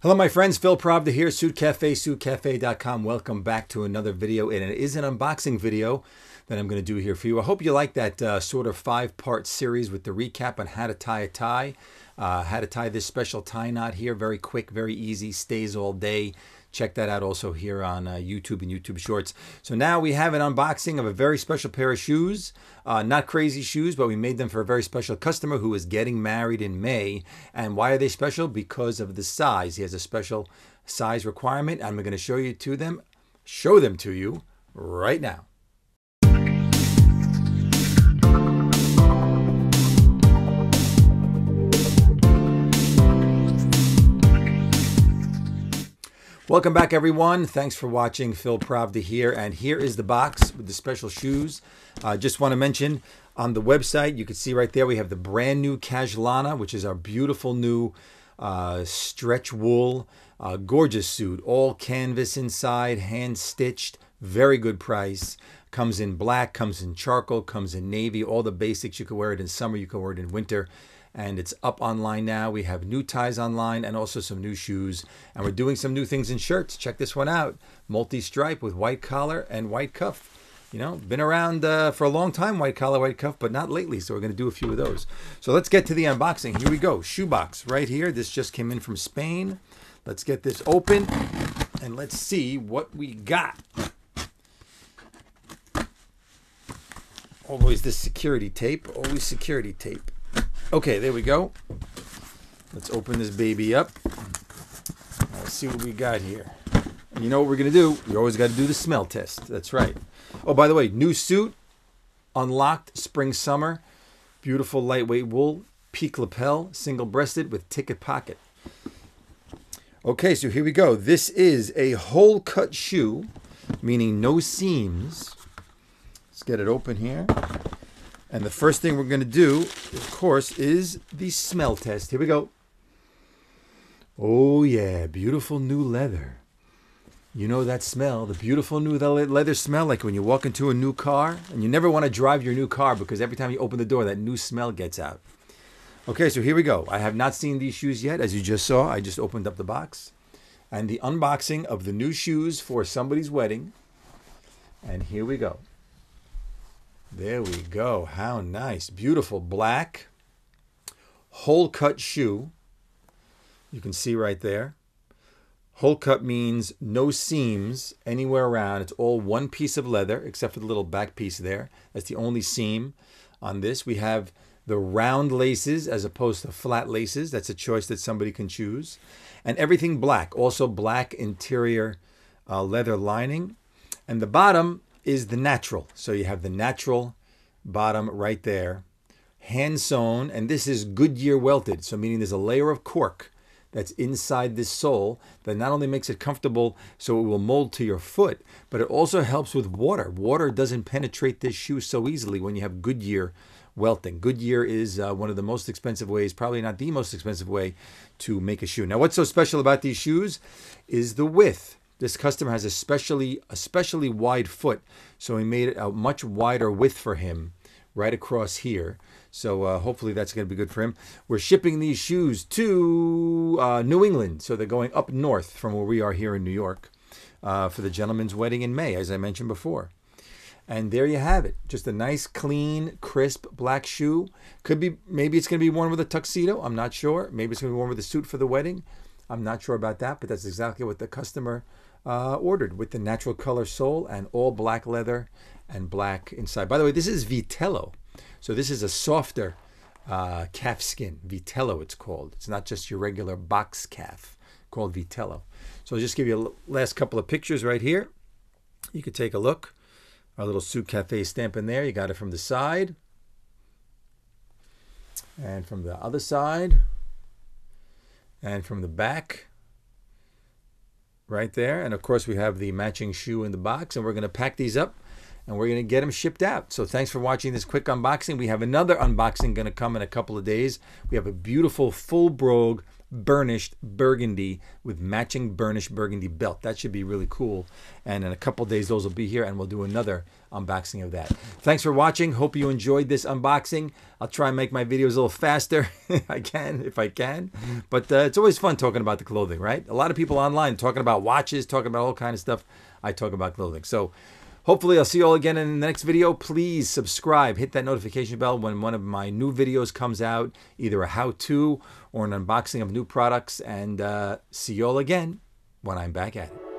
Hello my friends, Phil Pravda here, Suit Cafe, suitcafe.com. Welcome back to another video, and it is an unboxing video that I'm going to do here for you. I hope you like that sort of 5-part series with the recap on how to tie a tie. How to tie this special tie knot here. Very quick, very easy, stays all day. Check that out also here on YouTube and YouTube Shorts. So now we have an unboxing of a very special pair of shoes. Not crazy shoes, but we made them for a very special customer who is getting married in May. And why are they special? Because of the size. He has a special size requirement. I'm going to show them to you right now. Welcome back, everyone. Thanks for watching. Phil Pravda here, and here is the box with the special shoes. Just want to mention on the website, you can see right there we have the brand new Casualana, which is our beautiful new stretch wool, gorgeous suit, all canvas inside, hand stitched, very good price. Comes in black, comes in charcoal, comes in navy, all the basics. You can wear it in summer, you can wear it in winter. And it's up online now. We have new ties online and also some new shoes. And we're doing some new things in shirts. Check this one out. Multi-stripe with white collar and white cuff. You know, been around for a long time, white collar, white cuff, but not lately. So we're going to do a few of those. So let's get to the unboxing. Here we go. Shoebox right here. This just came in from Spain. Let's get this open and let's see what we got. Always this security tape. Always security tape. Okay, there we go. Let's open this baby up. Let's see what we got here. And you know what we're going to do? You always got to do the smell test. That's right. Oh, by the way, new suit, unlocked, spring, summer. Beautiful lightweight wool, peak lapel, single-breasted with ticket pocket. Okay, so here we go. This is a hole-cut shoe, meaning no seams. Let's get it open here. And the first thing we're going to do, of course, is the smell test. Here we go. Oh, yeah. Beautiful new leather. You know that smell, the beautiful new leather smell, like when you walk into a new car. And you never want to drive your new car because every time you open the door, that new smell gets out. Okay, so here we go. I have not seen these shoes yet. As you just saw, I just opened up the box. And the unboxing of the new shoes for somebody's wedding. And here we go. There we go. How nice. Beautiful black hole cut shoe. You can see right there. Hole cut means no seams anywhere around. It's all one piece of leather except for the little back piece there. That's the only seam on this. We have the round laces as opposed to flat laces. That's a choice that somebody can choose. And everything black. Also black interior leather lining. And the bottom is the natural. So you have the natural bottom right there, hand sewn, and this is Goodyear welted. So meaning there's a layer of cork that's inside this sole that not only makes it comfortable so it will mold to your foot, but it also helps with water. Water doesn't penetrate this shoe so easily when you have Goodyear welting. Goodyear is one of the most expensive ways, probably not the most expensive way to make a shoe. Now what's so special about these shoes is the width. This customer has a especially wide foot, so we made it a much wider width for him right across here. So hopefully that's going to be good for him. We're shipping these shoes to New England, so they're going up north from where we are here in New York for the gentleman's wedding in May, as I mentioned before. And there you have it. Just a nice, clean, crisp black shoe. Could be, maybe it's going to be worn with a tuxedo. I'm not sure. Maybe it's going to be worn with a suit for the wedding. I'm not sure about that, but that's exactly what the customer ordered, with the natural color sole and all black leather and black inside. By the way, this is Vitello. So this is a softer calf skin. Vitello it's called. It's not just your regular box calf, called Vitello. So I'll just give you a last couple of pictures right here. You could take a look. Our little Suit Cafe stamp in there. You got it from the side. And from the other side. And from the back. Right there. And of course we have the matching shoe in the box, and we're going to pack these up and we're going to get them shipped out. So thanks for watching this quick unboxing. We have another unboxing going to come in a couple of days. We have a beautiful full brogue burnished burgundy with matching burnished burgundy belt. That should be really cool. And in a couple of days, those will be here, and we'll do another unboxing of that. Thanks for watching. Hope you enjoyed this unboxing. I'll try and make my videos a little faster if I can. But it's always fun talking about the clothing, right? A lot of people online talking about watches, talking about all kinds of stuff. I talk about clothing. So hopefully I'll see you all again in the next video. Please subscribe, hit that notification bell when one of my new videos comes out, either a how-to or an unboxing of new products, and see you all again when I'm back at it.